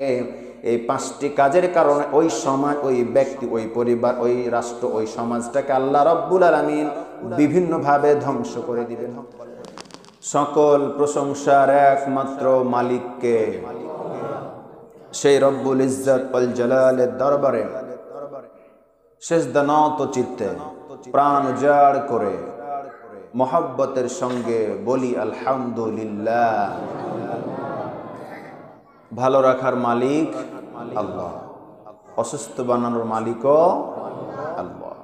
এই পাঁচটি কাজের কারণে ওই সমাজ, ওই ব্যক্তি, ওই পরিবার, ওই রাষ্ট্র, ওই সমাজটাকে আল্লাহ রাব্বুল আলামিন বিভিন্নভাবে ধ্বংস করে দিবেন। সকল প্রশংসার একমাত্র মালিককে, সেই রব্বুল ইজ্জত ওয়াল জালালের দরবারে সিজদানত চিত্তে প্রাণ উজাড় করে মহব্বতের সঙ্গে বলি আলহামদুলিল্লাহ। ভালো রাখার মালিক আল্লাহ, অসুস্থ বানানোর মালিকও আল্লাহ।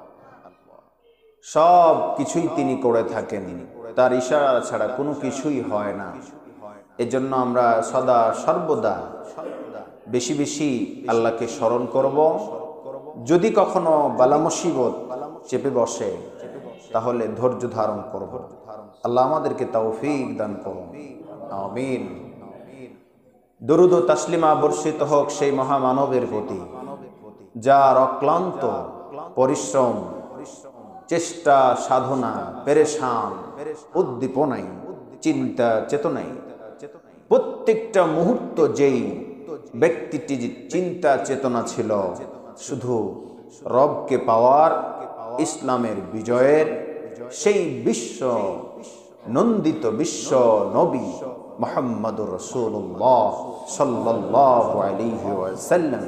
সব কিছুই তিনি করে থাকেন, তার ইশারা ছাড়া কোনো কিছুই হয় না। এজন্য আমরা সদা সর্বদা বেশি বেশি আল্লাহকে স্মরণ করব। যদি কখনো বালা মুসিবত চেপে বসে তাহলে ধৈর্য ধারণ করব। আল্লাহ আমাদেরকে তৌফিক দান করুন, আমিন। দরুদ ও তাসলিমা বর্ষিত হোক সেই মহামানবের প্রতি, যার অক্লান্ত পরিশ্রম, চেষ্টা, সাধনা, পেরেশান, উদ্দীপনায়, চিন্তা চেতনায় প্রত্যেকটা মুহূর্ত যেই ব্যক্তিটি চিন্তা চেতনা ছিল শুধু রবকে পাওয়ার, ইসলামের বিজয়ের, সেই বিশ্ব নন্দিত বিশ্ব নবী মুহাম্মদুর রাসূলুল্লাহ সাল্লাল্লাহু আলাইহি ওয়াসাল্লাম।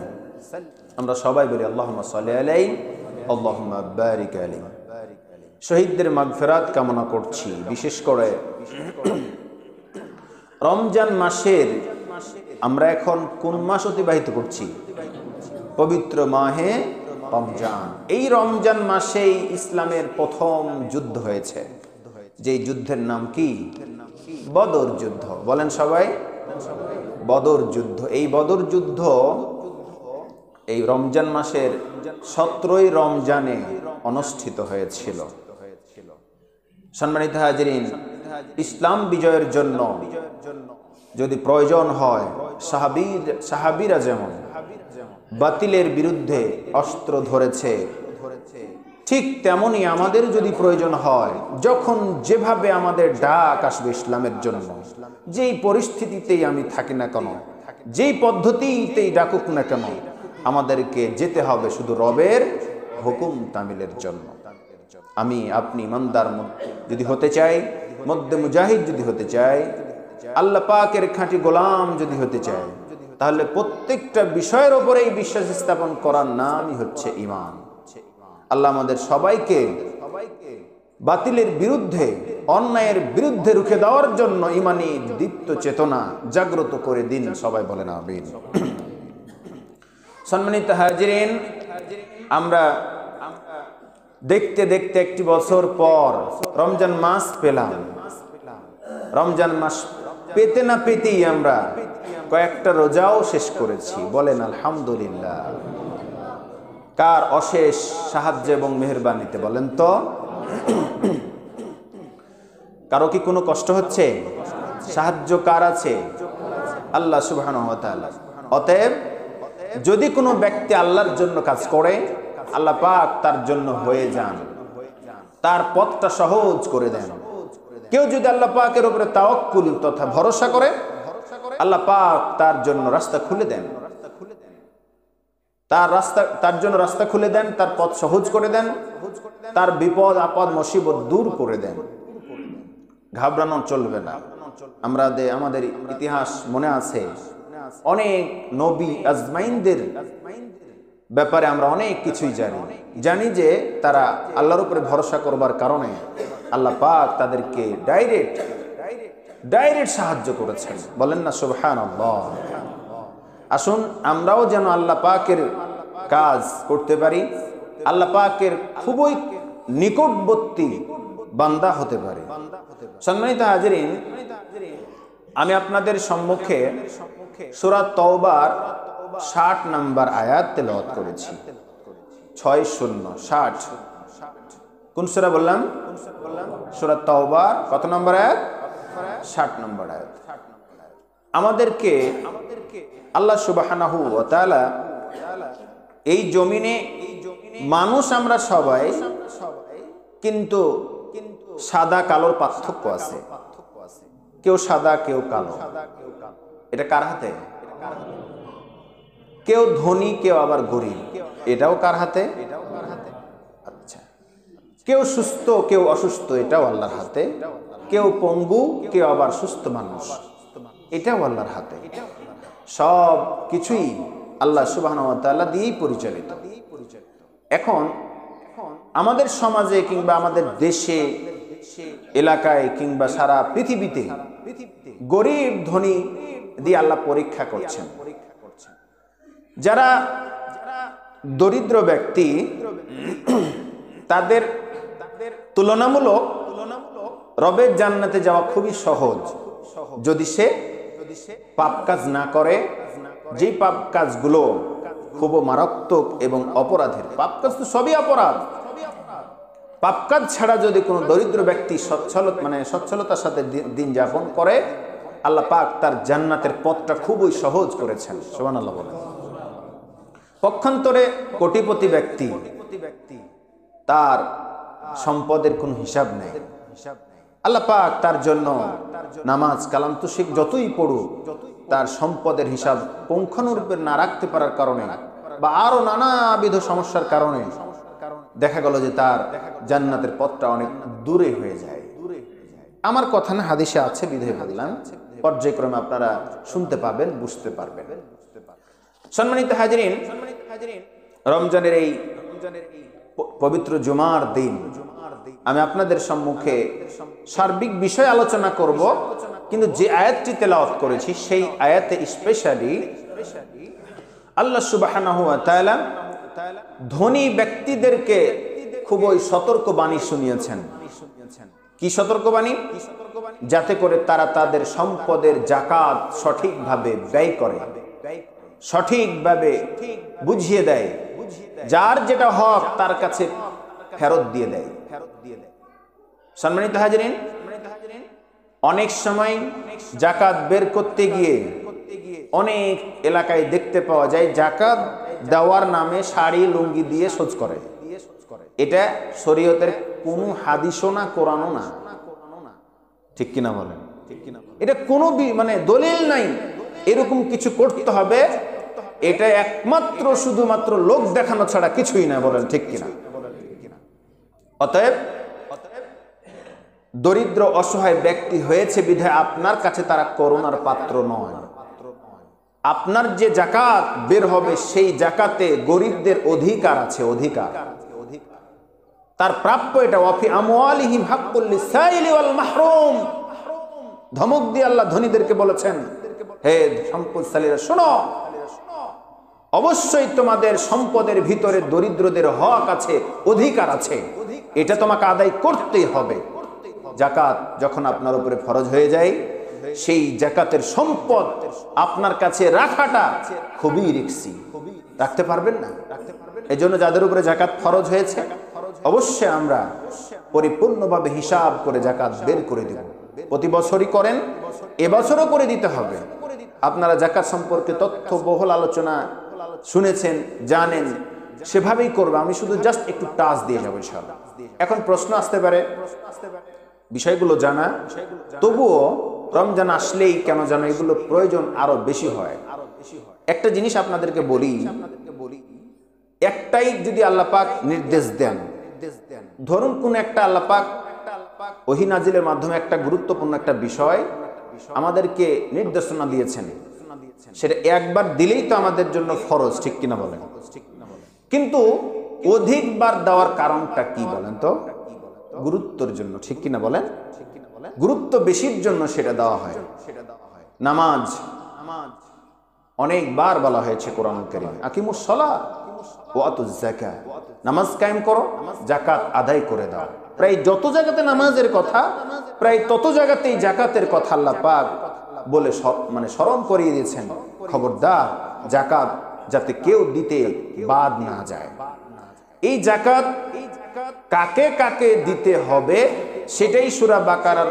আমরা সবাই বলি আল্লাহুম্মা সাল্লি আলাইহি আল্লাহুম্মা বারিক আলাইহি। শহীদদের মাগফিরাত কামনা করছি। বিশেষ করে রমজান মাসের আমরা এখন কোন মাস অতিবাহিত করছি? পবিত্র মাহে রমজান। এই রমজান মাসেই ইসলামের প্রথম যুদ্ধ হয়েছে, যেই যুদ্ধের নাম কি? বদর যুদ্ধ। বলেন সবাই, বদর যুদ্ধ। এই বদর যুদ্ধ এই রমজান মাসের 17ই রমজানে অনুষ্ঠিত হয়েছিল। সম্মানিত হাজিরিন, ইসলাম বিজয়ের জন্য যদি প্রয়োজন হয়, সাহাবীরা যেমন বাতিলের বিরুদ্ধে অস্ত্র ধরেছে, ঠিক তেমনি আমাদের যদি প্রয়োজন হয়, যখন যেভাবে আমাদের ডাক আসবে ইসলামের জন্য, যেই পরিস্থিতিতেই আমি থাকি না কেন, যেই পদ্ধতিতেই ডাকুক না কেন, আমাদেরকে যেতে হবে শুধু রবের হুকুম তামিলের জন্য। আমি আপনি ইমানদার যদি হতে চাই, মধ্যে মুজাহিদ যদি হতে চাই, আল্লাহ পাকের খাঁটি গোলাম যদি হতে চাই, তাহলে প্রত্যেকটা বিষয়ের উপরেই বিশ্বাস স্থাপন করার নামই হচ্ছে ঈমান। আল্লাহ আমাদের সবাইকে বাতিলের বিরুদ্ধে, অন্যায়ের বিরুদ্ধে রুখে দেওয়ার জন্য ঈমানী দীপ্ত চেতনা জাগ্রত করে দিন। সবাই বলেন আমিন। সম্মানিত হাজিরিন, আমরা দেখতে দেখতে একটি বছর পর রমজান মাস পেলাম। রমজান মাস পেতে না পেতেই আমরা কয়েকটা রোজাও শেষ করেছি। বলেন আলহামদুলিল্লাহ। কার অশেষ সাহায্য এবং মেহেরবানিতে বলেন তো? কারো কি কোনো কষ্ট হচ্ছে? সাহায্য কার আছে? আল্লাহ সুবহানাহু ওয়া তাআলা। অতএব যদি কোনো ব্যক্তি আল্লাহর জন্য কাজ করে, আল্লাহ পাক তার জন্য হয়ে যান, তার পথটা সহজ করে দেন। কেউ যদি আল্লাহ পাকের উপরে তাওয়াক্কুল তথা ভরসা করে, আল্লাহ পাক তার জন্য রাস্তা খুলে দেন, তার জন্য রাস্তা খুলে দেন, তার পথ সহজ করে দেন, তার বিপদ আপদ মুসিবত দূর করে দেন। ঘাবড়ানো চলবে না। আমাদের ইতিহাস মনে আছে, অনেক নবী আজমাইনদের ব্যাপারে আমরা অনেক কিছুই জানি যে তারা আল্লাহর উপরে ভরসা করবার কারণে আল্লাহ পাক তাদেরকে ডাইরেক্ট সাহায্য করেছেন। বলেন না সুবহানাল্লাহ। আসুন আমরাও যেন আল্লাহ পাকের কাজ করতে পারি, আল্লাহ পাকের খুবই নিকটবর্তী বান্দা হতে পারি। সম্মানিত হাজিরিন, আমি আপনাদের সম্মুখে সূরা তাওবার 60 নম্বর আয়াত তেলাওয়াত করেছি। 60 কোন সূরা বললাম? সূরা তাওবার কত নম্বর আয়াত? 60 নম্বর আয়াত। আমাদেরকে আল্লাহ সুবহানাহু ওয়া তাআলা এই জমিনে মানুষ আমরা সবাই, কিন্তু সাদা কালোর পার্থক্য আছে। কেউ সাদা কেউ কালো। এটা কার হাতে? কেউ ধনী, কেউ আবার গরিব, এটাও কার হাতে? আচ্ছা, কেউ সুস্থ, কেউ অসুস্থ, এটাও আল্লাহর হাতে। কেউ পঙ্গু, কেউ আবার সুস্থ মানুষ, এটাও আল্লাহর হাতে। সব কিছুই আল্লাহ সুবহানাহু ওয়া তাআলা দিয়েই পরিচালিত। এখন আমাদের সমাজে কিংবা আমাদের দেশে, এলাকায় কিংবা সারা পৃথিবীতে গরিব ধনী দিয়ে আল্লাহ পরীক্ষা করছেন। যারা দরিদ্র ব্যক্তি, তাদের তুলনামূলক রবের জান্নাতে যাওয়া খুবই সহজ, যদি সে পাপ কাজ না করে। যেই পাপ কাজগুলো খুব মারাত্মক এবং অপরাধের, পাপ কাজ তো সবই অপরাধ। পাপ কাজ ছাড়া যদি কোনো দরিদ্র ব্যক্তি সচ্ছলতার সাথে দিন যাপন করে, আল্লাহ পাক তার জান্নাতের পথটা খুবই সহজ করেছেন। সুবহানাল্লাহ বলেন। পক্ষান্তরে কোটিপতি ব্যক্তি, তার সম্পদের কোনো হিসাব নেই। আল্লাহ পাক তার জন্য নামাজ কালাম তো শিখ যতই পড়ুক, তার সম্পদের হিসাব পুঙ্খানুরূপে না রাখতে পারার কারণে বা আরো নানাবিধ সমস্যার কারণে দেখা গেল যে তার জান্নাতের পথটা অনেক দূরে হয়ে যায়। আমার কথা না, হাদিসে আছে বিধায় বললাম, পর্যায়ক্রমে আপনারা শুনতে পাবেন, বুঝতে পারবেন। সম্মানিত হাজিরিন, রমজানের এই পবিত্র জুমার দিন আমি আপনাদের সম্মুখে সার্বিক বিষয় আলোচনা করব, কিন্তু যে আয়াতটি তেলাওয়াত করেছি সেই আয়াতে স্পেশালি আল্লাহ সুবহানাহু ওয়া তাআলা ধনী ব্যক্তিদেরকে খুবই সতর্কবাণী শুনিয়েছেন। কি সতর্কবাণী? যাতে করে তারা তাদের সম্পদের যাকাত সঠিকভাবে ব্যয় করে, সঠিকভাবে বুঝিয়ে দেয়, যার যেটা হক তার কাছে ফেরত দিয়ে দেয়। সম্মানিত হাজিরিন, অনেক সময় যাকাত বের করতে গিয়ে অনেক এলাকায় দেখতে পাওয়া যায় যাকাত দেওয়ার নামে শাড়ি লুঙ্গি দিয়ে সোজ করে। এটা শরীয়তের কোনো হাদিসও না, কোরআনও না, ঠিক কিনা বলেন? এটা কোনো দলিল নাই এরকম কিছু করতে হবে। এটা একমাত্র শুধুমাত্র লোক দেখানো ছাড়া কিছুই না, বলেন ঠিক কিনা? অতএব দরিদ্র অসহায় ব্যক্তি হয়েছে বিধায় আপনার কাছে তারা করুণার পাত্র নয়। আপনার যে যাকাত বের হবে সেই যাকাতে গরিবদের অধিকার আছে, অধিকার, তার প্রাপ্য এটা। ওয়াফি আমওয়ালিহিম হাক্কুল লিসাইলি ওয়াল মাহরুম। ধমক দিয়ে আল্লাহ ধনীদেরকে বলেছেন, হে সম্পদশালীরা শোনো, অবশ্যই তোমাদের সম্পদের ভিতরে দরিদ্রদের হক আছে, অধিকার আছে, এটা তোমাকে আদায় করতেই হবে। যাকাত যখন আপনার উপরে ফরজ হয়ে যায়, সেই যাকাতের সম্পদ আপনার কাছে রাখাটা খুবই রিস্কি, রাখতে পারবেন না। এই জন্য যাদের উপরে যাকাত ফরজ হয়েছে অবশ্যই আমরা পরিপূর্ণভাবে হিসাব করে যাকাত বের করে দেব। প্রতি বছরই করেন, এবছরও করে দিতে হবে। আপনারা যাকাত সম্পর্কে তথ্যবহুল আলোচনা শুনেছেন, জানেন, সেভাবেই করবে। আমি শুধু জাস্ট একটু টাচ দিয়ে যাবো ইনশাআল্লাহ। এখন প্রশ্ন আসতে পারে, বিষয়গুলো জানা, তবুও রমজান আসলেই কেন যেন এগুলো প্রয়োজন আরো বেশি হয়। একটা জিনিস আপনাদেরকে বলি, একটাই যদি আল্লাহ পাক নির্দেশ দেন, ধরুন কোন একটা আল্লাহ পাক ওহী নাজিলের মাধ্যমে একটা গুরুত্বপূর্ণ একটা বিষয় আমাদেরকে নির্দেশনা দিয়েছেন, সেটা একবার দিলেই তো আমাদের জন্য ফরজ, ঠিক কিনা বলেন? কিন্তু অধিকবার দেওয়ার কারণটা কি বলেন তো? গুরুত্বের জন্য, ঠিক কিনা বলেন? গুরুত্ব বেশির জন্য সেটা দেওয়া হয়। নামাজ অনেকবার বলা হয়েছে কোরআনুল কারীমে, আকিমুস সালাহ ওয়া আতুজ যাকাত, নামাজ কায়েম করো, যাকাত আদায় করে দাও। প্রায় যত জায়গাতে নামাজের কথা, প্রায় তত জায়গাতেই যাকাতের কথা আল্লাহ পাক বলে স্মরণ করিয়ে দিয়েছেন। খবরদার যাকাত যাতে কেউ দিতে বাদ না যায়। এই যাকাত কাকে কাকে দিতে হবে সেটাই সূরা বাকারার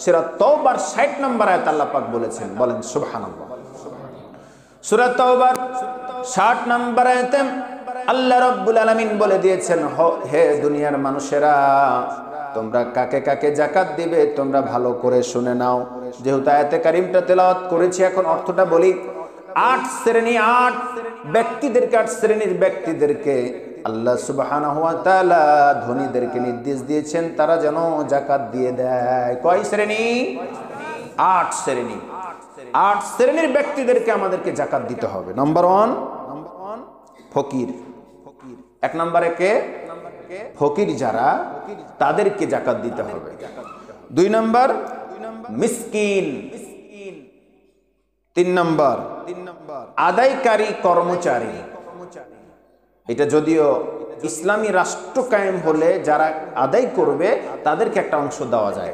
সূরা তাওবার 60 নম্বর আয়াত আল্লাহ পাক বলেছেন। বলেন সুবহানাল্লাহ। সূরা তাওবার 60 নম্বর আয়াতে আল্লাহ রাব্বুল আলামিন বলে দিয়েছেন, হে দুনিয়ার মানুষেরা, তোমরা কাকে কাকে যাকাত দিবে তোমরা ভালো করে শুনে নাও। যেহেতু আয়াতে কারিমটা তেলাওয়াত করেছি, এখন অর্থটা বলি। 8 শ্রেণী, 8 ব্যক্তিদেরকে, 8 শ্রেণীর ব্যক্তিদেরকে আল্লাহ সুবহানাহু ওয়া তাআলা ধনীদেরকে নির্দেশ দিয়েছেন তারা যেন যাকাত দিয়ে দেয়। কয় শ্রেণী? 8 শ্রেণী। 8 শ্রেণীর ব্যক্তিদেরকে আমাদেরকে যাকাত দিতে হবে। নাম্বার 1 ফকির। 1 নম্বরে কে? ফকির যারা, তাদেরকে যাকাত দিতে হবে। 2 নম্বর মিসকিন। 3 নম্বর আদায়কারী কর্মচারী। এটা যদিও ইসলামী রাষ্ট্র কায়েম হলে যারা আদায় করবে তাদেরকে একটা অংশ দেওয়া যায়।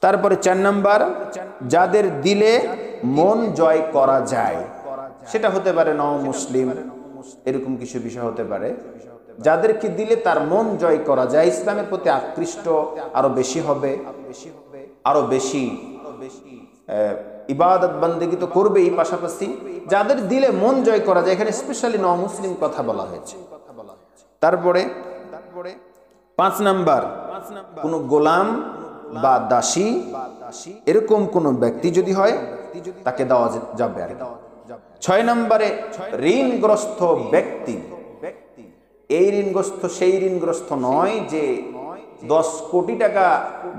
তারপরে 4 নম্বর যাদের দিলে মন জয় করা যায়, সেটা হতে পারে মুসলিম, এরকম কিছু বিষয় হতে পারে। যাদেরকে দিলে তার মন জয় করা যায়, ইসলামের প্রতি আকৃষ্ট আরো বেশি হবে, আরো বেশি ইবাদত বন্দেগী তো করবেই, পাশাপাশি যাদের দিলে মন জয় করা যায়, এখানে স্পেশালি মুসলিম কথা বলা হয়েছে। তারপরে 5 নাম্বার কোন গোলাম বা দাসী এরকম কোন ব্যক্তি যদি হয় তাকে দেওয়া যাবে। 6 নম্বরে ঋণগ্রস্ত ব্যক্তি। এই ঋণগ্রস্ত সেই ঋণগ্রস্ত নয় যে 10 কোটি টাকা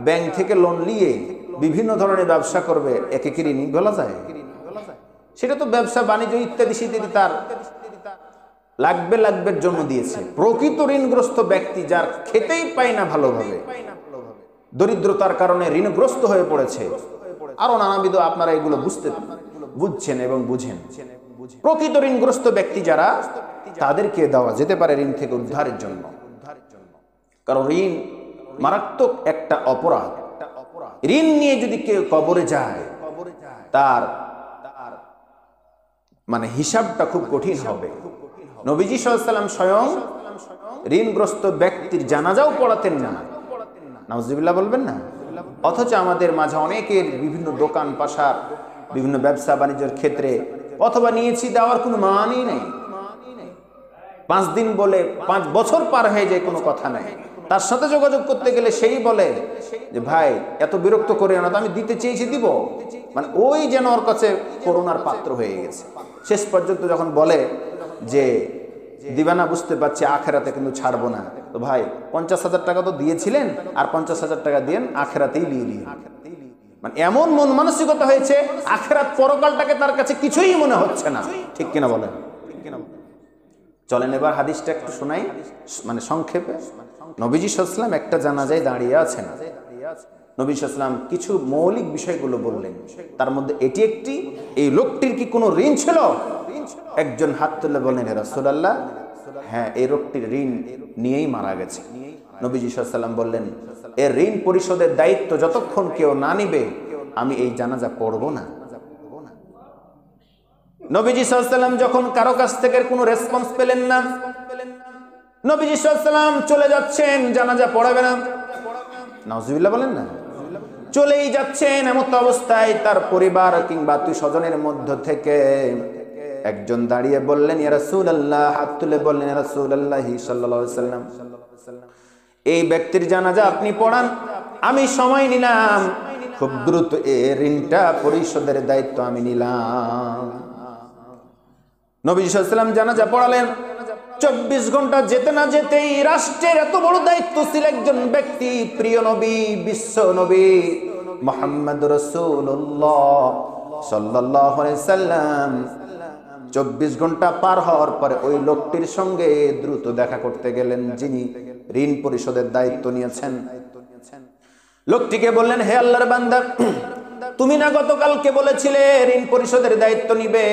ব্যাংক থেকে লোন নিয়ে বিভিন্ন ধরনের ব্যবসা করবে, একে কি ঋণ বলা যায়? সেটা তো ব্যবসা বাণিজ্য ইত্যাদি ইত্যাদি তার লাগবের জন্য দিয়েছে। প্রকৃত ঋণগ্রস্ত ব্যক্তি যার খেতেই পায় না ভালোভাবে, দরিদ্রতার কারণে ঋণগ্রস্ত হয়ে পড়েছে, আরো নানাবিধ আপনারা এগুলো বুঝছেন এবং বুঝেন। প্রকৃত ঋণগ্রস্ত ব্যক্তি যারা, তাদেরকে দেওয়া যেতে পারে ঋণ থেকে উদ্ধারের জন্য। কারণ ঋণ মারাত্মক একটা অপরাধ। ঋণ নিয়ে যদি কেউ কবরে যায়, তার মানে হিসাবটা খুব কঠিন হবে। নবীজি সাল্লাল্লাহু আলাইহি ওয়াসাল্লাম স্বয়ং ঋণগ্রস্ত ব্যক্তির জানাজাও পড়াতেন না। নাউজুবিল্লাহ বলবেন না? অথচ আমাদের মাঝে অনেকের বিভিন্ন দোকান পাশার, বিভিন্ন ব্যবসা বাণিজ্যের ক্ষেত্রে অথবা নিয়েছি দেওয়ার কোনো মানই নেই। 5 দিন বলে 5 বছর পার হয়ে যায়, কোনো কথা নাই। তার সাথে যোগাযোগ করতে গেলে সেই বলে যে ভাই এত বিরক্ত করে না, তো আমি দিতে চেয়েছি দিব, মানে ওই যেন ওর কাছে করুণার পাত্র হয়ে গেছে। শেষ পর্যন্ত যখন বলে যে দিবা না, বুঝতে পারছি আখেরাতে কিন্তু ছাড়বো না, তো ভাই 50,000 টাকা তো দিয়েছিলেন, আর 50,000 টাকা দিয়েন, আখেরাতেই নিয়ে। মানে এমন মন মানসিকতা হয়েছে, আখেরাত পরকালটাকে তার কাছে কিছুই মনে হচ্ছে না। ঠিক কিনা বলেন? চলেন এবার হাদিসটা একটু শোনাই, মানে সংক্ষেপে। নবীজি সাল্লাল্লাহু আলাইহি ওয়াসাল্লাম একটা জানাজায় দাঁড়িয়ে আছেন। নবী সাল্লাল্লাহু আলাইহি ওয়াসাল্লাম কিছু মৌলিক বিষয়গুলো বললেন, তার মধ্যে এটি একটি, এই লোকটির কি কোনো ঋণ ছিল? একজন হাত তুলে বললেন, হে রাসূলুল্লাহ, হ্যাঁ, এই লোকটির ঋণ নিয়েই মারা গেছে। নবীজি সাল্লাল্লাহু আলাইহি ওয়াসাল্লাম বললেন, এর ঋণ পরিশোধের দায়িত্ব যতক্ষণ কেউ না নিবে, আমি এই জানাজা পড়ব না। নবীজি সাল্লাল্লাহু আলাইহি ওয়াসাল্লাম যখন কারো কাছ থেকে কোনো রেসপন্স পেলেন না, নবীজি সাল্লাল্লাহু আলাইহি ওয়াসাল্লাম চলে যাচ্ছেন, জানাজা পড়াবে না। নাউজুবিল্লাহ বলেন না? চলেই যাচ্ছেন। এমন অবস্থায় তার পরিবার কিংবা আত্মীয় স্বজনের মধ্য থেকে একজন দাঁড়িয়ে বললেন, ইয়া রাসূলুল্লাহ, হাত তুলে বললেন, ইয়া রাসূলুল্লাহ সাল্লাল্লাহু আলাইহি ওয়াসাল্লাম, এই ব্যক্তির জানাজা আপনি পড়ান, আমি সময় নিলাম, খুব দ্রুত এই ঋণটা পরিশোধের দায়িত্ব আমি নিলাম। নবী সাল্লাল্লাহু আলাইহি ওয়াসাল্লাম জানাজা পড়ালেন। 24 ঘন্টা যেতে না যেতেই রাষ্ট্রের এত বড় দায়িত্বশীল একজন ব্যক্তি, প্রিয় নবী, বিশ্ব নবী মুহাম্মদ রাসূলুল্লাহ সাল্লাল্লাহু আলাইহি সাল্লাম 24 ঘন্টা পার হওয়ার পরে ওই লোকটির সঙ্গে দ্রুত দেখা করতে গেলেন, যিনি ঋণ পরিশোধের দায়িত্ব নিয়েছেন। লোকটিকে বললেন, হে আল্লাহর বান্দা, তুমি না গতকালকে বলেছিলে ঋণ পরিশোধের দায়িত্ব নিবে?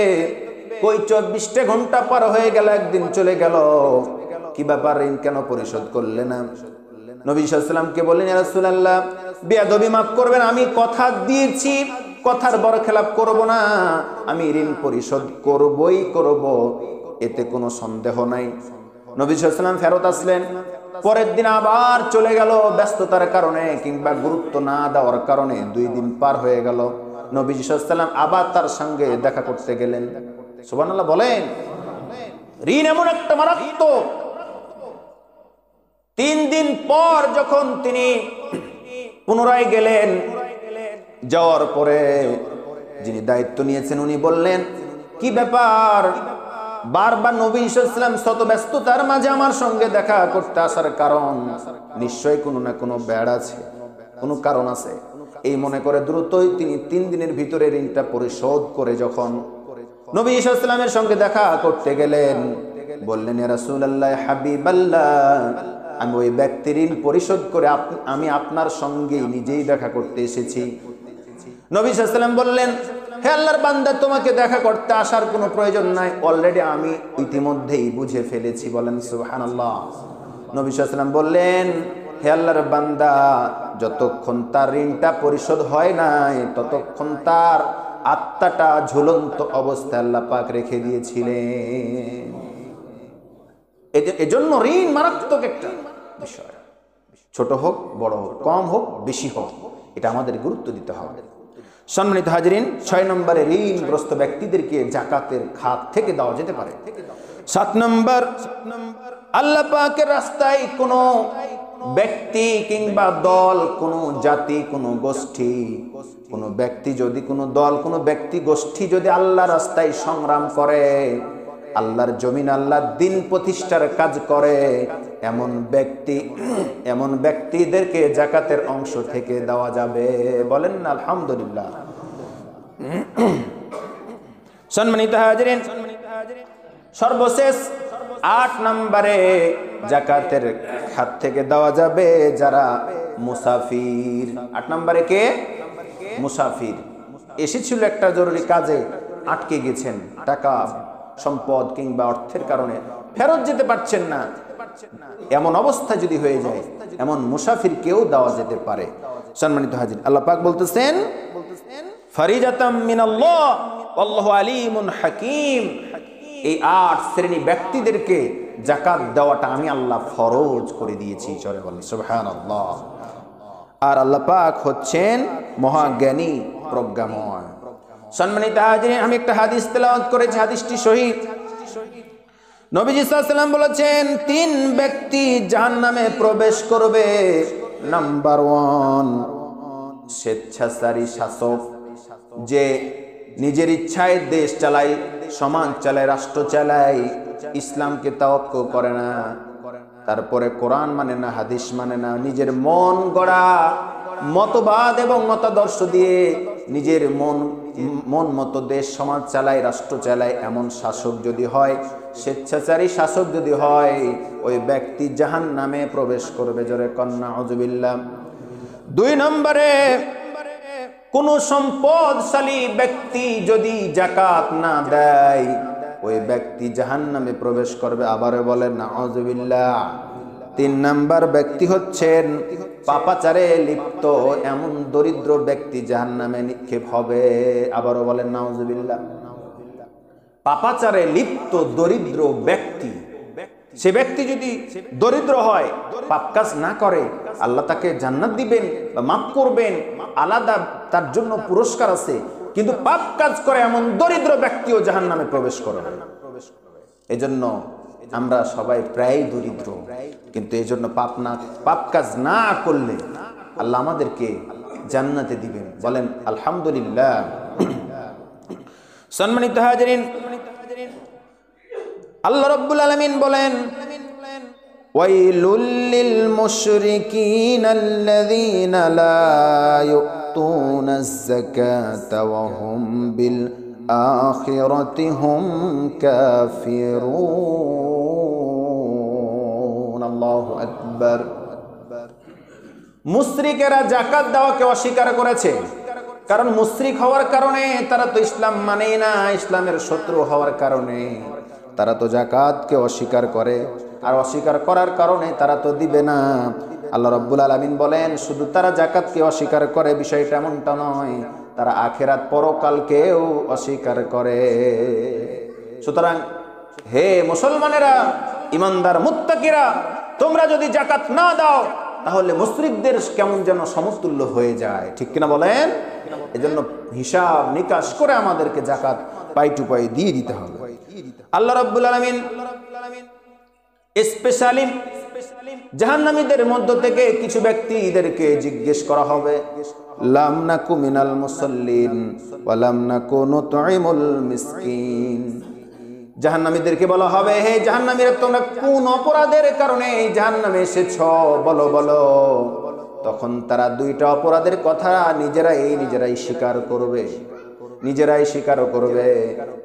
কই 24টা ঘন্টা পার হয়ে গেল, একদিন চলে গেল, কি ব্যাপার, ঋণ কেন পরিশোধ করলে না? নবী সাল্লাল্লাহু আলাইহি ওয়াসাল্লামকে বললেন, ইয়া রাসূলুল্লাহ, বেয়াদবি মাফ করবেন, আমি কথা দিয়েছি, কথার বরখেলাপ করব না, আমি ঋণ পরিশোধ করবই করব, এতে কোনো সন্দেহ নাই। নবী সাল্লাল্লাহু আলাইহি ওয়াসাল্লাম ফেরত আসলেন। পরের দিন আবার চলে গেল, ব্যস্ততার কারণে কিংবা গুরুত্ব না দেওয়ার কারণে 2 দিন পার হয়ে গেল। নবী সাল্লাল্লাহু আলাইহি ওয়াসাল্লাম আবার তার সঙ্গে দেখা করতে গেলেন। সুবহানাল্লাহ বলেন। ঋণ এমন একটা মারাত্মক। 3 দিন পর যখন তিনি পুনরায় গেলেন, যাওয়ার পরে যিনি দায়িত্ব নিয়েছেন উনি বললেন, কি ব্যাপার, বারবার নবী সাল্লাল্লাহু আলাইহি ওয়াসাল্লাম শত ব্যস্ততার মাঝে আমার সঙ্গে দেখা করতে আসার কারণ নিশ্চয়ই কোনো না কোনো ব্যাড আছে, কোনো কারণ আছে। এই মনে করে দ্রুতই তিনি 3 দিনের ভিতরে ঋণটা পরিশোধ করে যখন নবী সাল্লাল্লাহু আলাইহি ওয়াসাল্লামের সঙ্গে দেখা করতে গেলেন, বললেন, ইয়া রাসূলুল্লাহ, হাবিবাল্লাহ, আমি ওই ব্যক্তির ঋণ পরিশোধ করে আমি আপনার সঙ্গে নিজেই দেখা করতে এসেছি। নবী সাল্লাল্লাহু আলাইহি ওয়াসাল্লাম বললেন, হে আল্লাহর বান্দা, তোমাকে দেখা করতে আসার কোনো প্রয়োজন নাই, অলরেডি আমি ইতিমধ্যেই বুঝে ফেলেছি। বলেন সুবহানাল্লাহ। নবী সাল্লাল্লাহু আলাইহি ওয়াসাল্লাম বললেন, হে আল্লাহর বান্দা, যতক্ষণ তার ঋণটা পরিশোধ হয় নাই ততক্ষণ তার আত্মাটা ঝুলন্ত অবস্থায় আল্লাহ পাক রেখে দিয়েছিলেন। এজন্য ঋণ মারাত্মক একটা বিষয়, ছোট হোক বড় হোক, কম হোক বেশি হোক, এটা আমাদের গুরুত্ব দিতে হবে। সম্মানিত হাজিরিন, 6 নম্বরে ঋণগ্রস্ত ব্যক্তিদেরকে জাকাতের খাত থেকে দেওয়া যেতে পারে। 7 নম্বর, আল্লাহ পাকের রাস্তায় কোনো ব্যক্তি কিংবা দল, কোনো জাতি, কোনো গোষ্ঠী, কোনো ব্যক্তি যদি, কোনো দল, কোনো ব্যক্তি গোষ্ঠী যদি আল্লাহর রাস্তায় সংগ্রাম করে, আল্লাহর জমিন, আল্লাহর দ্বীন প্রতিষ্ঠার কাজ করে, এমন ব্যক্তিদেরকে জাকাতের অংশ থেকে দেওয়া যাবে। বলেন না আলহামদুলিল্লাহ। সম্মানিত হাজিরিন, সর্বশেষ 8 নম্বরে জাকাতের খাত থেকে দেওয়া যাবে যারা মুসাফির। 8 নম্বরে কে? মুসাফির। এসেছিল একটা জরুরি কাজে, আটকে গেছেন, টাকা সম্পদ কিংবা অর্থের কারণে ফেরত যেতে পারছেন না, এমন অবস্থা যদি হয়ে যায়, এমন মুসাফিরকেও দেওয়া যেতে পারে। সম্মানিত হাজির, আল্লাহ পাক বলতেছেন, ফারিজাতাম মিনাল্লাহ আল্লাহু আলিমুন হাকিম। এই 8 শ্রেণী ব্যক্তিদেরকে যাকাত দেওয়াটা আমি আল্লাহ ফরজ করে দিয়েছি। চলে বলেন সুবহানাল্লাহ। আর আল্লাহ পাক হচ্ছেন মহাজ্ঞানী, প্রজ্ঞাময়। সম্মানিত হাজিরিন, আমি একটা হাদিস তেলাওয়াত করেছি, হাদিসটি সহিহ। নবীজি সাল্লাল্লাহু আলাইহি ওয়াসাল্লাম বলেছেন, 3 ব্যক্তি জাহান্নামে প্রবেশ করবে। নাম্বার 1, স্বেচ্ছাচারী শাসক, যে নিজের ইচ্ছায় দেশ চালায়, সমাজ চালায়, রাষ্ট্র চালায়, ইসলামকে তাওয়াক্কুল করে না, তারপরে কোরআন মানে না, হাদিস মানে না, নিজের মন গড়া মতবাদ এবং মতাদর্শ দিয়ে নিজের মন মতো দেশ সমাজ চালায়, রাষ্ট্র চালায়, এমন শাসক যদি হয়, স্বেচ্ছাচারী শাসক যদি হয়, ওই ব্যক্তি জাহান্নামে প্রবেশ করবে। জোরে কন্যা আউযুবিল্লাহ। 2 নম্বরে, কোন সম্পদশালী ব্যক্তি যদি যাকাত না দেয়, ওই ব্যক্তি জাহান্নামে প্রবেশ করবে। আবারও বলেন নাউযুবিল্লাহ। 3 নম্বর ব্যক্তি হচ্ছেন পাপাচারে লিপ্ত, এমন দরিদ্র ব্যক্তি জাহান্নামে নিক্ষেপ হবে। আবারও বলেন নাউযুবিল্লাহ। পাপাচারে লিপ্ত দরিদ্র ব্যক্তি, সে ব্যক্তি যদি দরিদ্র হয়, পাপ কাজ না করে, আল্লাহ তাকে জান্নাত দিবেন বা মাফ করবেন, আলাদা তার জন্য পুরস্কার আছে। কিন্তু পাপ কাজ করে এমন দরিদ্র ব্যক্তিও জাহান্নামে প্রবেশ করবে। এজন্য আমরা সবাই প্রায় দরিদ্র, কিন্তু এজন্য পাপ কাজ না করলে আল্লাহ আমাদেরকে জান্নাতে দিবেন। বলেন আলহামদুলিল্লাহ। সম্মানিত হাজিরিন, আল্লাহ রাব্বুল আলামিন বলেন, ওয়াইলুল লিল মুশরিকিনাল্লাযীনা লা ইউতুনাজ যাকাতা ওয়া হুম বিল আখিরাতি হুম কাফিরুন। আল্লাহু আকবার। মুশরিকেরা যাকাত দেওয়াকে অস্বীকার করেছে, কারণ মুশরিক হওয়ার কারণে তারা তো ইসলাম মানেই না, ইসলামের শত্রু হওয়ার কারণে তারা তো যাকাতকে অস্বীকার করে, আর অস্বীকার করার কারণে তারা তো দিবে না। আল্লাহ রাব্বুল আলামিন বলেন, শুধু তারা যাকাতকে অস্বীকার করে বিষয়টা এমনটা নয়, তারা আখিরাত পরকালকেও অস্বীকার করে। সুতরাং হে মুসলমানেরা, ইমানদার মুত্তাকিরা, তোমরা যদি যাকাত না দাও তাহলে মুশরিকদের কেমন যেন সমতুল্য হয়ে যায়, ঠিক কিনা বলেন? এজন্য হিসাব নিকাশ করে আমাদেরকে যাকাত পাই টু পাই দিয়ে দিতে হবে। আল্লাহ রাব্বুল আলামিন স্পেশালি জাহান্নামীদের মধ্য থেকে কিছু ব্যক্তিদেরকে জিজ্ঞেস করা হবে, লাম নাকু মিনাল মুসাল্লিন ওয়া লাম নাকু নুতঈমুল মিসকিন। জাহান্নামীদেরকে বলা হবে, হে জাহান্নামীরা, তোমরা কোন অপরাধের কারণে এই জাহান্নামে এসেছো, বলো বলো। তখন তারা দুইটা অপরাধের কথা নিজেরাই স্বীকার করবে, নিজেরাই স্বীকার করবে।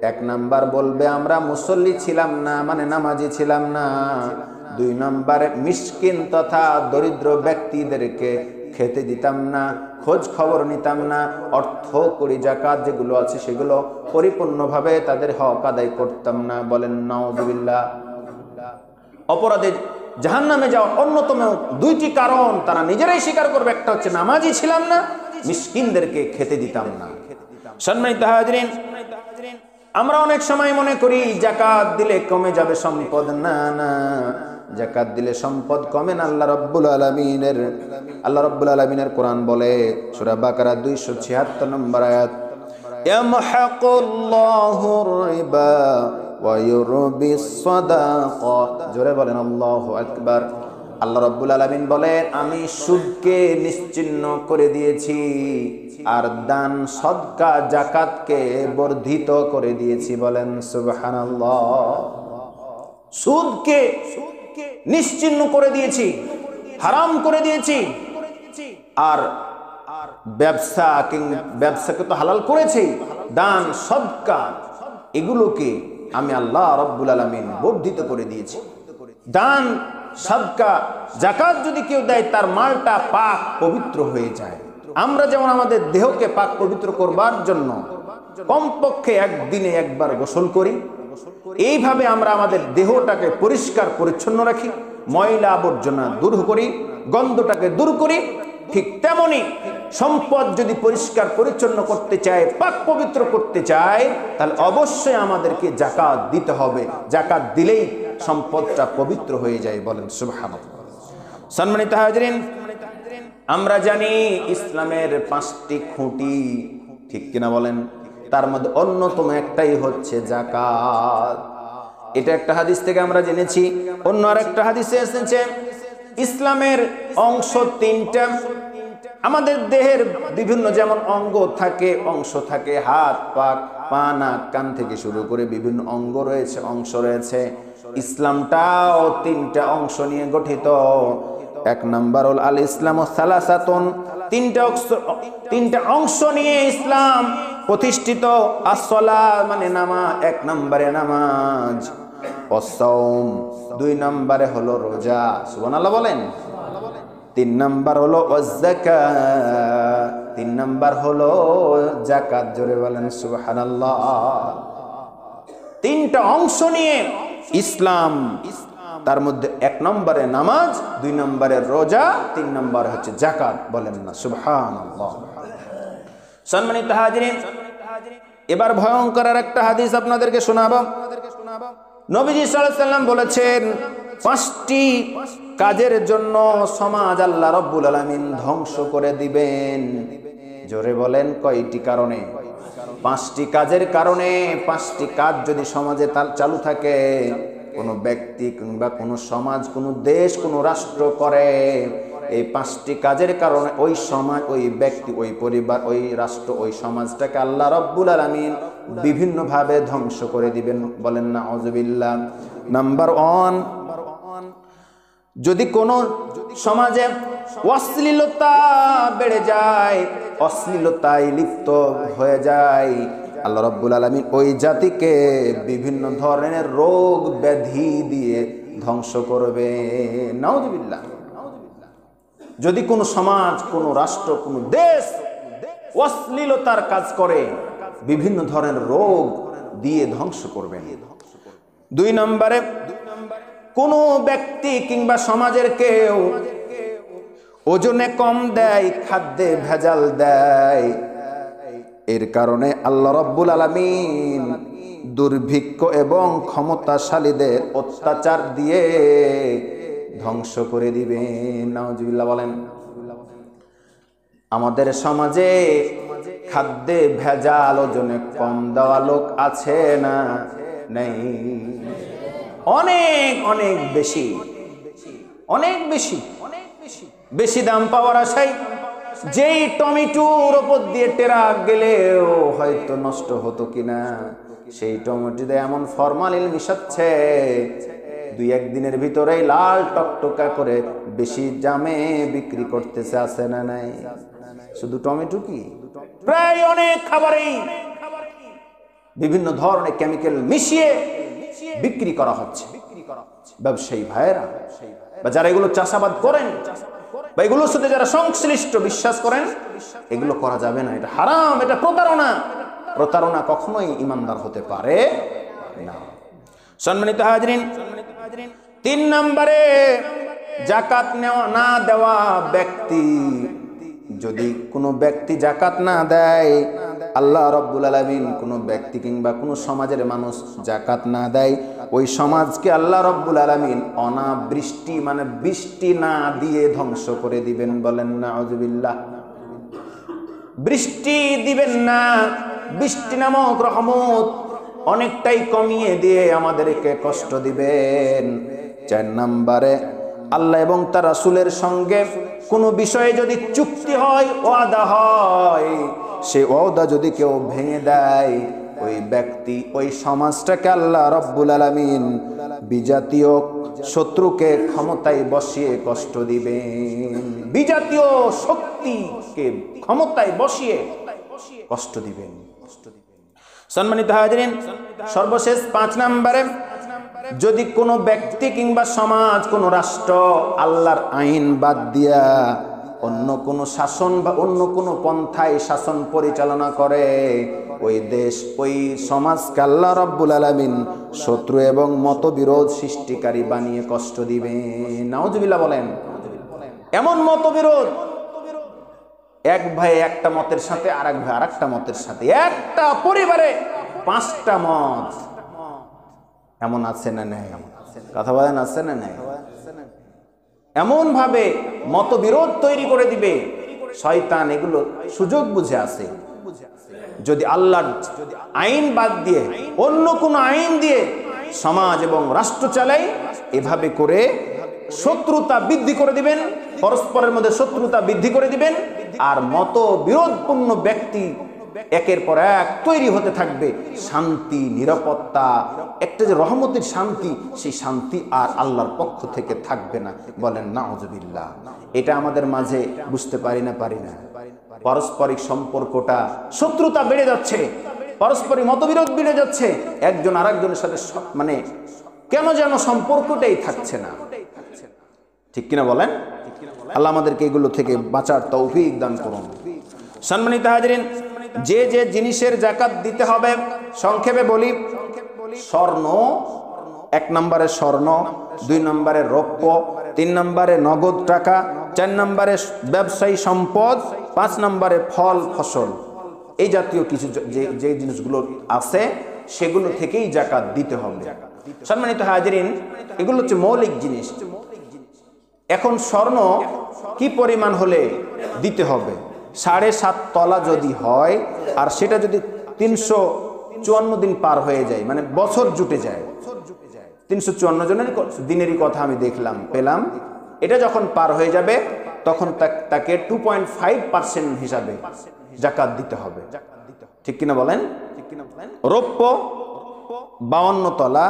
এক নাম্বার বলবে আমরা মুসল্লি ছিলাম না, মানে নামাজি ছিলাম না। দুই নাম্বারে মিসকিন তথা দরিদ্র ব্যক্তিদেরকে খেতে দিতাম না, খোঁজ খবর নিতাম না, অর্থ করি জাকাত যেগুলো আছে সেগুলো পরিপূর্ণভাবে তাদের হক আদায় করতাম না। বলেন নাউযুবিল্লাহ। অপরাধের জাহান্নামে যাওয়ার অন্যতম দুইটি কারণ তারা নিজেরাই স্বীকার করবে, একটা হচ্ছে নামাজি ছিলাম না, মিসকিনদেরকে খেতে দিতাম না। সম্মানিত হাজরিন, আমরা অনেক সময় মনে করি জাকাত দিলে কমে যাবে সম্পদ। না না, জাকাত দিলে সম্পদ কমে না। আল্লাহ রাব্বুল আলামিনের কোরআন বলে, সূরা বাকারা 276 নম্বর আয়াত, ইয়ামহাকুল্লাহুর রিবা ওয়া ইউরবিস সাদাকাত। জোরে বলেন আল্লাহু আকবার। আল্লাহ রাব্বুল আলামিন বলেন, আমি সুদকে নিশ্চিহ্ন করে দিয়েছি আর দান সদকা জাকাতকে বর্ধিত করে দিয়েছি। বলেন সুবহানাল্লাহ। সুদকে নিশ্চিহ্ন করে দিয়েছি, হারাম করে দিয়েছি, আর ব্যবসাকে তো হালাল করেছি। দান সদকা এগুলোকে আমি আল্লাহ রাব্বুল আলামিন বর্ধিত করে দিয়েছি। দান সদকা জাকাত যদি কেউ দেয়, তার মালটা পাক পবিত্র হয়ে যায়। আমরা যেমন আমাদের দেহকে পাক পবিত্র করবার জন্য কমপক্ষে একদিনে একবার গোসল করি, এইভাবে আমরা আমাদের দেহটাকে পরিষ্কার পরিচ্ছন্ন রাখি, ময়লা আবর্জনা দূর করি, গন্ধটাকে দূর করি। ঠিক তেমনি সম্পদ যদি পরিষ্কার পরিচ্ছন্ন করতে চায়, পাক পবিত্র করতে চায়, তাহলে অবশ্যই আমাদেরকে জাকাত দিতে হবে। জাকাত দিলেই সম্পদটা পবিত্র হয়ে যায়। বলেন সুবহানাল্লাহ। সম্মানিত হাজরিন, আমরা জানি ইসলামের 5টি খুঁটি, ঠিক কিনা বলেন? তার মধ্যে অন্যতম একটাই হচ্ছে জাকাত। এটা একটা হাদিস থেকে আমরা জেনেছি। অন্য আরেকটা হাদিসে এসেছে ইসলামের অংশ 3টা। আমাদের দেহের বিভিন্ন যেমন অংশ থাকে, হাত পা নাক কান থেকে শুরু করে বিভিন্ন অংশ রয়েছে। ইসলামটাও 3টা অংশ নিয়ে গঠিত। এক নাম্বার হল আল ইসলাম সালাসাতুন, 3টা অংশ নিয়ে ইসলাম প্রতিষ্ঠিত। আসসালাত মানে নামাজ, 1 নম্বরে নামাজ। ওয়াসসাওম 2 নম্বরে হলো রোজা, সুবহানাল্লাহ বলেন। 3 নাম্বার হলো ওয়াজ-যাকাত, 3 নাম্বার হলো যাকাত। জোরে বলেন সুবহানাল্লাহ। 3টা অংশ নিয়ে ইসলাম। তার মধ্যে 1 নম্বরে নামাজ, 2 নম্বরে রোজা, 3 নম্বরে হচ্ছে যাকাত। বলেন না সুবহানাল্লাহ। সম্মানিত হাজিরিন, এবার ভয়ঙ্কর একটা হাদিস আপনাদেরকে শোনাবো। নবীজি সাল্লাল্লাহু আলাইহি ওয়াসাল্লাম বলেছেন, 5টি কাজের জন্য সমাজ আল্লাহ রাব্বুল আলামিন ধ্বংস করে দিবেন। জোরে বলেন কয়টি কারণে? 5টি কাজের কারণে। 5টি কাজ যদি সমাজে চালু থাকে, কোনো ব্যক্তি কিংবা কোনো সমাজ, কোনো দেশ, কোনো রাষ্ট্র করে, এই 5টি কাজের কারণে ওই সমাজ, ওই ব্যক্তি, ওই পরিবার, ওই রাষ্ট্র, ওই সমাজটাকে আল্লাহ রাব্বুল আলামিন বিভিন্নভাবে ধ্বংস করে দিবেন। বলেন না আউযুবিল্লাহ। নাম্বার 1, যদি কোনো সমাজে অশ্লীলতা বেড়ে যায়, অশ্লীলতায় লিপ্ত হয়ে যায়, আল্লাহ রাব্বুল আলামিন ওই জাতিকে বিভিন্ন ধরনের রোগ ব্যাধি দিয়ে ধ্বংস করবে। নাউযুবিল্লাহ। যদি কোনো সমাজ, কোনো রাষ্ট্র, কোনো দেশ অশ্লীলতার কাজ করে, বিভিন্ন ধরনের রোগ দিয়ে ধ্বংস করবেন। 2 নম্বরে, কোনো ব্যক্তি কিংবা সমাজের কেউ ওজনে কম দেয়, খাদ্যে ভেজাল দেয়, এর কারণে আল্লাহ রাব্বুল আলামিন দুর্ভিক্ষ এবং ক্ষমতাশালীদের অত্যাচার দিয়ে ধ্বংস করে দিবেন। নাউযুবিল্লাহ বলেন। আমাদের সমাজে খাদ্যে ভেজাল, ওজনে কম দেওয়া লোক আছে না? নেই। অনেক অনেক বেশি, অনেক বেশি, বেশি দাম পাওয়ার আশায় যেই টমেটোর উপর দিয়ে টেরা গেলেও হয়তো নষ্ট হতো কিনা, সেই টমেটোতে এমন ফরমালিন মিশাচ্ছে, 2-1 দিনের ভিতরেই লাল টকটকা করে বেশি দামে বিক্রি করতেছে, আছে না নাই? শুধু টমেটো কি, প্রায় অনেক খাবারেই বিভিন্ন ধরনের কেমিক্যাল মিশিয়ে বিক্রি করা হচ্ছে। ব্যবসায়ী ভাইয়েরা বা যারা এগুলো চাষাবাদ করেন বা এগুলোর সাথে যারা সংশ্লিষ্ট, বিশ্বাস করেন এগুলো করা যাবে না, এটা হারাম, এটা প্রতারণা। প্রতারণা কখনোই ইমানদার হতে পারে না। সম্মানিত হাজরিন, 3 নম্বরে যাকাত না দেওয়া ব্যক্তি, যদি কোনো ব্যক্তি যাকাত না দেয়, আল্লাহ রাব্বুল আলামিন কোনো ব্যক্তি কিংবা কোনো সমাজের মানুষ যাকাত না দেয়, ওই সমাজকে আল্লাহ রাব্বুল আলামিন অনাবৃষ্টি মানে বৃষ্টি না দিয়ে ধ্বংস করে দিবেন। বলেন নাউযুবিল্লাহ। বৃষ্টি দিবেন না, বৃষ্টি নামক রহমত অনেকটাই কমিয়ে দিয়ে আমাদেরকে কষ্ট দিবেন। 4 নম্বরে আল্লাহ এবং তার রাসূলের সঙ্গে কোনো বিষয়ে যদি চুক্তি হয়, ওয়াদা হয়, সেই ওয়াদা যদি কেউ ভেঙে দেয়, ওই ব্যক্তি ওই সমাজটাকে আল্লাহ রাব্বুল আলামিন বিজাতীয় শত্রুকে ক্ষমতায় বসিয়ে কষ্ট দিবেন। বিজাতীয় শক্তিকে ক্ষমতায় বসিয়ে কষ্ট দিবেন। সম্মানিত হাজরিন, সর্বশেষ 5 নম্বরে, যদি কোনো ব্যক্তি কিংবা সমাজ, কোনো রাষ্ট্র আল্লাহর আইন বাদ দিয়া অন্য কোনো শাসন বা অন্য কোনো পন্থায় শাসন পরিচালনা করে, ওই দেশ ওই সমাজকে আল্লাহ রাব্বুল আলামিন শত্রু এবং মতবিরোধ সৃষ্টিকারী বানিয়ে কষ্ট দিবেন। নাউজুবিল্লাহ বলেন। এমন মতবিরোধ, এক ভাই একটা মতের সাথে, আরেক ভাই আরেকটা মতের সাথে, একটা পরিবারে 5টা মত, এমন আছে না নাই? কথা বলেন, আছে না নাই? এমন ভাবে মতবিরোধ তৈরি করে দিবে শয়তান, এগুলো সুযোগ বুঝে আছে। যদি আল্লাহর আইন বাদ দিয়ে অন্য কোন আইন দিয়ে সমাজ এবং রাষ্ট্র চালাই, এভাবে করে শত্রুতা বৃদ্ধি করে দিবেন, পরস্পরের মধ্যে শত্রুতা বৃদ্ধি করে দিবেন, আর মতবিরোধপূর্ণ ব্যক্তি একের পর এক তৈরি হতে থাকবে। শান্তি, নিরাপত্তা, একটা যে রহমতের শান্তি, সেই শান্তি আর আল্লাহর পক্ষ থেকে থাকবে না। বলেন নাউজুবিল্লাহ। এটা আমাদের মাঝে বুঝতে পারি না। পারস্পরিক সম্পর্কটা, শত্রুতা বেড়ে যাচ্ছে, পারস্পরিক মতবিরোধ বেড়ে যাচ্ছে, একজন আরেকজনের সাথে মানে কেন যেন সম্পর্কটাই থাকছে না। ঠিক কিনা বলেন? আল্লাহ আমাদেরকে এগুলো থেকে বাঁচার তৌফিক দান করুন। সম্মানিত হাজরিন, যে যে জিনিসের যাকাত দিতে হবে সংক্ষেপে বলি। স্বর্ণ, 1 নম্বরে স্বর্ণ, 2 নম্বরে রৌপ্য, 3 নম্বরে নগদ টাকা, 4 নম্বরে ব্যবসায়ী সম্পদ, 5 নম্বরে ফল ফসল। এই জাতীয় কিছু যে জিনিসগুলো আছে সেগুলো থেকেই যাকাত দিতে হবে। সম্মানিত হাজরিন, এগুলো হচ্ছে মৌলিক জিনিস। এখন স্বর্ণ কি পরিমাণ হলে দিতে হবে? 7.5 তলা যদি হয়, আর সেটা যদি 354 দিন পার হয়ে যায়, মানে বছর জুটে যায়, 354 দিনেরই কথা আমি পেলাম, এটা যখন পার হয়ে যাবে তখন তাকে 2.5% হিসাবে যাকাত দিতে হবে। ঠিক কিনা বলেন? রৌপ্য 52 তলা,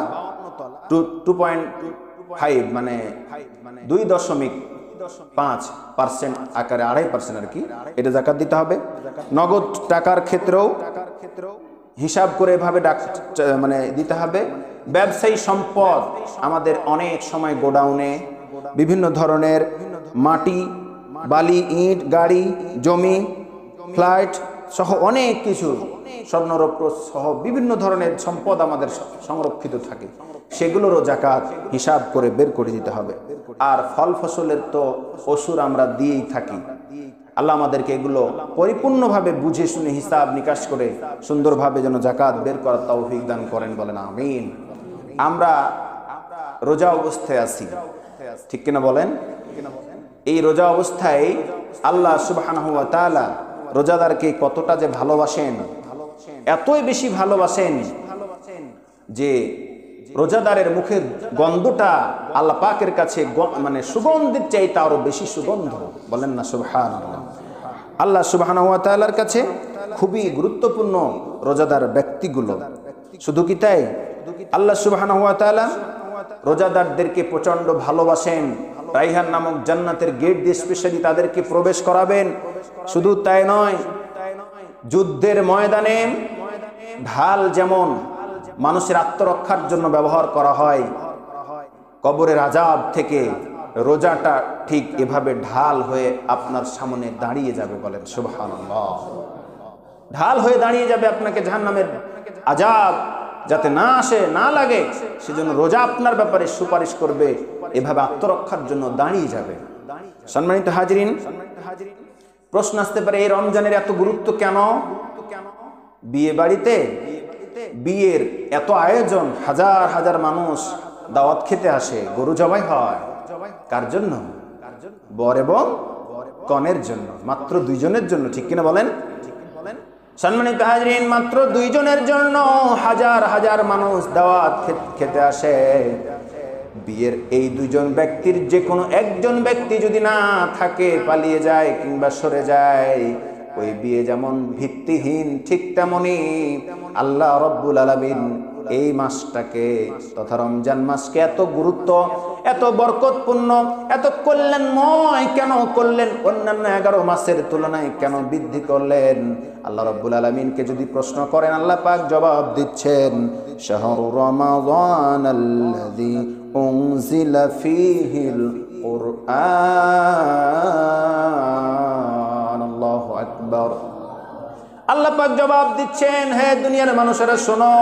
2.5 মানে 2.5% আকারে 2.5% আর কি, এটা যাকাত দিতে হবে। নগদ টাকার ক্ষেত্রেও হিসাব করে এভাবে মানে দিতে হবে। ব্যবসায়ী সম্পদ, আমাদের অনেক সময় গোডাউনে বিভিন্ন ধরনের মাটি, বালি, ইট, গাড়ি, জমি, ফ্লাইট সহ অনেক কিছু, স্বর্ণরৌপ্য সহ বিভিন্ন ধরনের সম্পদ আমাদের সংরক্ষিত থাকে, সেগুলোরও যাকাত হিসাব করে বের করে দিতে হবে। আর ফল ফসলের তো অসুর আমরা দিয়েই থাকি। আল্লাহ আমাদেরকে এগুলো পরিপূর্ণভাবে বুঝে শুনে হিসাব নিকাশ করে সুন্দরভাবে যেন যাকাত বের করার তৌফিক দান করেন। বলেন আমিন। আমরা রোজা অবস্থায় আছি, ঠিক কিনা বলেন? এই রোজা অবস্থায় আল্লাহ সুবহানাহু ওয়া তাআলা রোজাদারকে কতটা যে ভালোবাসেন, এতই বেশি ভালোবাসেন যে রোজাদারের মুখের গন্ধটা আল্লাহ পাকের কাছে মানে সুগন্ধের চাইতে আরো বেশি সুগন্ধ। বলেন না সুবহানাল্লাহ। আল্লাহ সুবহানাহু ওয়া তাআলার কাছে খুবই গুরুত্বপূর্ণ রোজাদার ব্যক্তিগুলো। শুধু কি তাই, আল্লাহ সুবহানাহু ওয়া তাআলা রোজাদারদেরকে প্রচন্ড ভালোবাসেন। রাইহান নামক জান্নাতের গেট দিয়ে স্পেশালি তাদেরকে প্রবেশ করাবেন। শুধু তাই নয়, যুদ্ধের ময়দানে ঢাল যেমন মানুষের আত্মরক্ষার জন্য ব্যবহার করা হয়, কবরের আযাব থেকে রোজাটা ঠিক এভাবে ঢাল হয়ে আপনার সামনে দাঁড়িয়ে যাবে। বলেন সুবহানাল্লাহ। ঢাল হয়ে দাঁড়িয়ে যাবে, আপনাকে জাহান্নামের আযাব যাতে না আসে, না লাগে, সেজন্য রোজা আপনার ব্যাপারে সুপারিশ করবে, এভাবে আত্মরক্ষার জন্য দাঁড়িয়ে যাবে। সম্মানিত হাজিরিন, প্রশ্ন আসতে পারে এই রমজানের এত গুরুত্ব কেন? বিয়ে বাড়িতে বিয়ের এত আয়োজন, হাজার হাজার মানুষ দাওয়াত খেতে আসে, গরু জবাই হয়, কার জন্য? বর এবং কনের জন্য, মাত্র দুইজনের জন্য, ঠিক কিনা বলেন? সম্মানিত হাজিরিন, মাত্র দুইজনের জন্য হাজার হাজার মানুষ দাওয়াত খেতে আসে। বিয়ের এই দুইজন ব্যক্তির যে কোনো একজন ব্যক্তি যদি না থাকে, পালিয়ে যায় কিংবা সরে যায়, ওই বিয়ে যেমন ভিত্তিহীন, ঠিক তেমনি আল্লাহ রাব্বুল আলামিন এই মাসটাকে তথা রমজান মাসকে এত গুরুত্ব, এত বরকতপূর্ণ, এত কল্যাণময় কেন করলেন? অন্যান্য 11 মাসের তুলনায় কেন বৃদ্ধি করলেন? আল্লাহ রাব্বুল আলামিনকে যদি প্রশ্ন করেন, আল্লাহ পাক জবাব দিচ্ছেন, শাহরু রমাযানাল্লাযী উনজিলা ফীহিল কুরআন। আল্লাহু আকবার। আল্লাহ পাক জবাব দিচ্ছেন, হে দুনিয়ার মানুষেরা শোনো,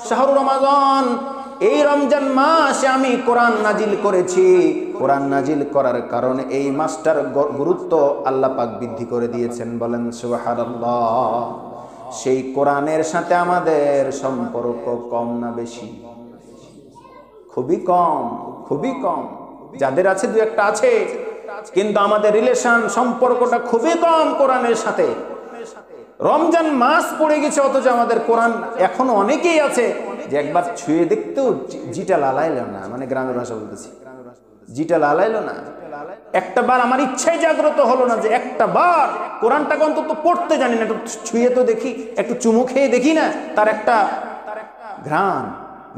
শাহরু রমাযান, এই রমজান মাসে আমি কোরআন নাজিল করেছি। কোরআন নাজিল করার কারণে এই মাসটার গুরুত্ব আল্লাহ পাক বৃদ্ধি করে দিয়েছেন। বলেন সুবহানাল্লাহ। সেই কোরআনের সাথে আমাদের সম্পর্ক কম না বেশি? খুবই কম, খুবই কম। যাদের আছে দু একটা আছে, কিন্তু আমাদের রিলেশন, সম্পর্কটা খুবই কম কোরআনের সাথে। রমজান মাস পড়ে গেছে, অথচ আমাদের কোরআন এখনো অনেকেই আছে যে একবার ছুঁয়ে দেখতেও জিটা লালাইলো না, মানে গ্রামের ভাষা বলতেছি, জিটা লালাইলো না। একটা বার আমার ইচ্ছাই জাগ্রত হলো না যে একটা বার কোরআনটাকে অন্তত পড়তে জানি না, একটু ছুঁয়ে তো দেখি, একটু চুমু খেয়ে দেখি না, তার একটা ঘ্রাণ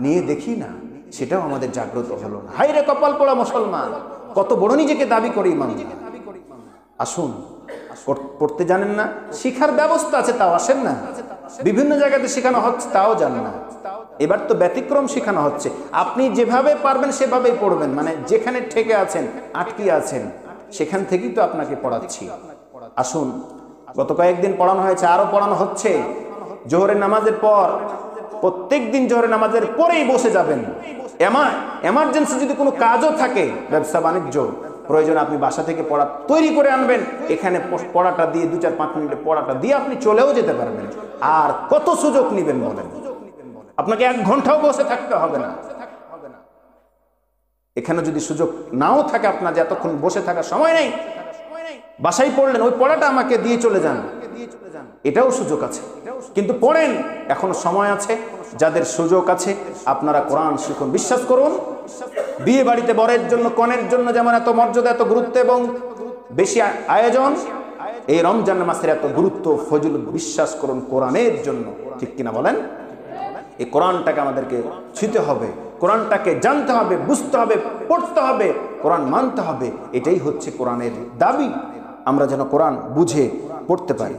নিয়ে দেখি না, সেটাও আমাদের জাগ্রত হলো না। হায় রে কপাল পোড়া মুসলমান, কত বড় নিজেকে দাবি করি ইমাম। আসুন, পড়তে জানেন না, শিখার ব্যবস্থা আছে, তাও আসেন না। বিভিন্ন জায়গাতে শেখানো হচ্ছে, তাও জানেন না। এবার তো ব্যতিক্রম শেখানো হচ্ছে, আপনি যেভাবে পারবেন সেভাবেই পড়বেন, মানে যেখানে ঠেকে আছেন, আটকে আছেন, সেখান থেকেই তো আপনাকে পড়াচ্ছি। আসুন, গত কয়েকদিন পড়ানো হয়েছে, আরো পড়ানো হচ্ছে। জোহরের নামাজের পর, প্রত্যেক দিন জোহরের নামাজের পরেই বসে যাবেন। এমার্জেন্সি যদি কোনো কাজও থাকে, ব্যবসা বাণিজ্য, প্রয়োজন আপনি বাসা থেকে পড়া তৈরি করে আনবেন, এখানে পড়াটা দিয়ে 2-4-5 মিনিটে পড়াটা দিয়ে আপনি চলেও যেতে পারবেন। আর কত সুযোগ নেবেন বলেন? আপনাকে 1 ঘন্টাও বসে থাকতে হবে না। এখানে যদি সুযোগ নাও থাকে আপনার, যে এতক্ষণ বসে থাকার সময় নেই, বাসায় পড়লেন, ওই পড়াটা আমাকে দিয়ে চলে যান, এটাও সুযোগ আছে। কিন্তু পড়েন, এখনো সময় আছে। যাদের সুযোগ আছে আপনারা কোরআন শিখুন। বিশ্বাস করুন, বিয়ে বাড়িতে বরের জন্য, কনের জন্য যেমন এত মর্যাদা, এত গুরুত্ব এবং বেশি আয়োজন, এই রমজান মাসের এত গুরুত্ব, ফজিল, বিশ্বাস করুন কোরআনের জন্য। ঠিক কিনা বলেন? এই কোরআনটাকে আমাদেরকে ছুঁতে হবে, কোরআনটাকে জানতে হবে, বুঝতে হবে, পড়তে হবে, কোরআন মানতে হবে। এটাই হচ্ছে কোরআনের দাবি, আমরা যেন কোরআন বুঝে পড়তে পারি।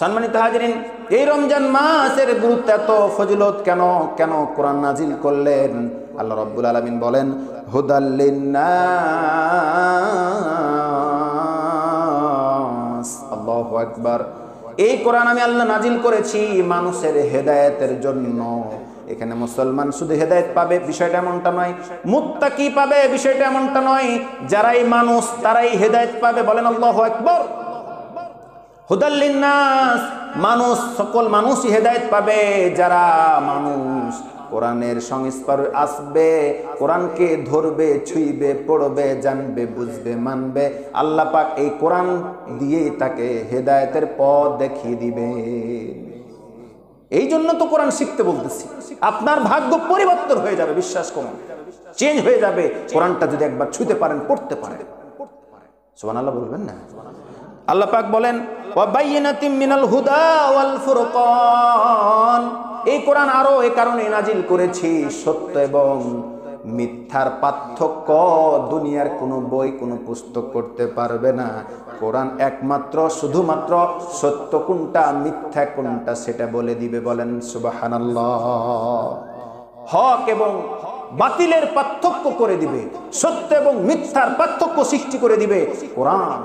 সম্মানিত হাজিরিন, এই রমজান মাসের গুরুত্ব এত, ফজিলত কেন কেন কোরআন নাজিল করলেন? আল্লাহ রাব্বুল আলামিন বলেন, হুদাল লিন্নাস। আল্লাহু আকবার। এই কোরআন আমি আল্লাহ নাজিল করেছি মানুষের হেদায়েতের জন্য। এখানে মুসলমান শুধু হেদায়েত পাবে বিষয়টা এমনটা নয়, মুত্তাকি পাবে বিষয়টা এমনটা নয়, যারাই মানুষ তারাই হেদায়েত পাবে। বলেন আল্লাহু আকবার। হুদাল লিন্নাস, মানুষ, সকল মানুষই হেদায়েত পাবে যারা মানুষ কোরআনের সংস্পর্শে আসবে, কোরআনকে ধরবে, ছুঁইবে, পড়বে, জানবে, বুঝবে, মানবে। আল্লাহ পাক এই কোরআন দিয়ে তাকে হেদায়েতের পথ দেখিয়ে দিবে। এই জন্য তো কোরআন শিখতে বলতেছি। আপনার ভাগ্য পরিবর্তন হয়ে যাবে, বিশ্বাস করুন, চেঞ্জ হয়ে যাবে কোরআনটা যদি একবার ছুঁতে পারেন, পড়তে পারেন। সুবহানাল্লাহ বলবেন না? আল্লাহ পাক বলেন ওয়া বাইয়িনাতিম মিনাল হুদা ওয়াল ফুরকান, এই কোরআন আরো এই কারণে নাজিল করেছি সত্য এবং মিথ্যার পার্থক্য দুনিয়ার কোনো বই কোনো পুস্তক করতে পারবে না। কোরআন একমাত্র শুধুমাত্র সত্য কোনটা মিথ্যা কোনটা সেটা বলে দিবে। বলেন সুবহানাল্লাহ। হক এবং বাতিলের পার্থক্য করে দিবে, সত্য এবং মিথ্যার পার্থক্য সৃষ্টি করে দিবে কোরআন।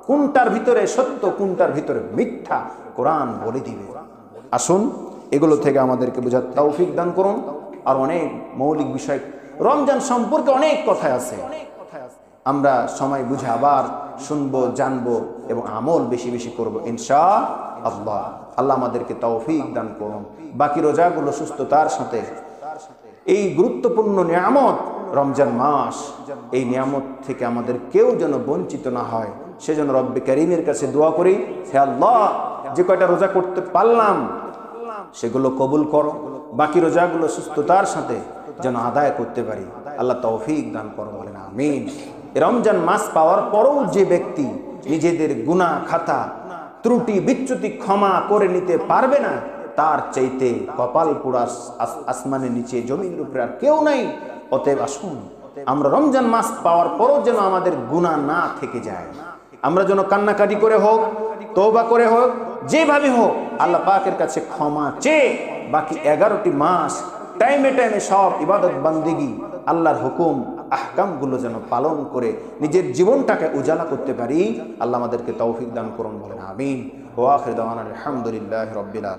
কোনটার ভিতরে সত্য কোনটার ভিতরে মিথ্যা কোরআন বলে দিবে। আসুন এগুলো থেকে আমাদেরকে বোঝার তৌফিক দান করুন। আর অনেক মৌলিক বিষয় রমজান সম্পর্কে অনেক কথা আছে, আমরা সময় বুঝে আবার শুনবো, জানবো এবং আমল বেশি বেশি করবো ইনশাআল্লাহ। আল্লাহ আমাদেরকে তৌফিক দান করুন। বাকি রোজাগুলো সুস্থতার সাথে, এই গুরুত্বপূর্ণ নিয়ামত রমজান মাস, এই নিয়ামত থেকে আমাদের কেউ যেন বঞ্চিত না হয়, সেজন্য রব্বে কারীমের কাছে দোয়া করি, হে আল্লাহ যে কয়টা রোজা করতে পারলাম সেগুলো কবুল করো, বাকি রোজাগুলো সুস্থতার সাথে যেন আদায় করতে পারি। আল্লাহ তৌফিক দান করো, বলেন আমিন। রমজান মাস পাওয়ার পরেও যে ব্যক্তি নিজেদের গুনাহ খাতা ত্রুটি বিচ্যুতি ক্ষমা করে নিতে পারবে না, তার চাইতে কপাল পুরা আসমানের নিচে জমিনের উপরে আর কেউ নাই। অতএব আসুন আমরা রমজান মাস পাওয়ার পরও যেন আমাদের গুনাহ না থেকে যায়, আমরা যেন কান্নাকাটি করে হোক, তওবা করে হোক, যেভাবে হোক আল্লাহ পাকের কাছে ক্ষমা চেয়ে বাকি 11টি মাস টাইমে টাইমে সব ইবাদত বান্দিগি আল্লাহর হুকুম আহকামগুলো যেন পালন করে নিজের জীবনটাকে উজালা করতে পারি। আল্লাহ আমাদেরকে তৌফিক দান করুন, বলেন আমিন। ওয়া আখিরু দাওয়ানা আলহামদুলিল্লাহি রাব্বিল আলামিন।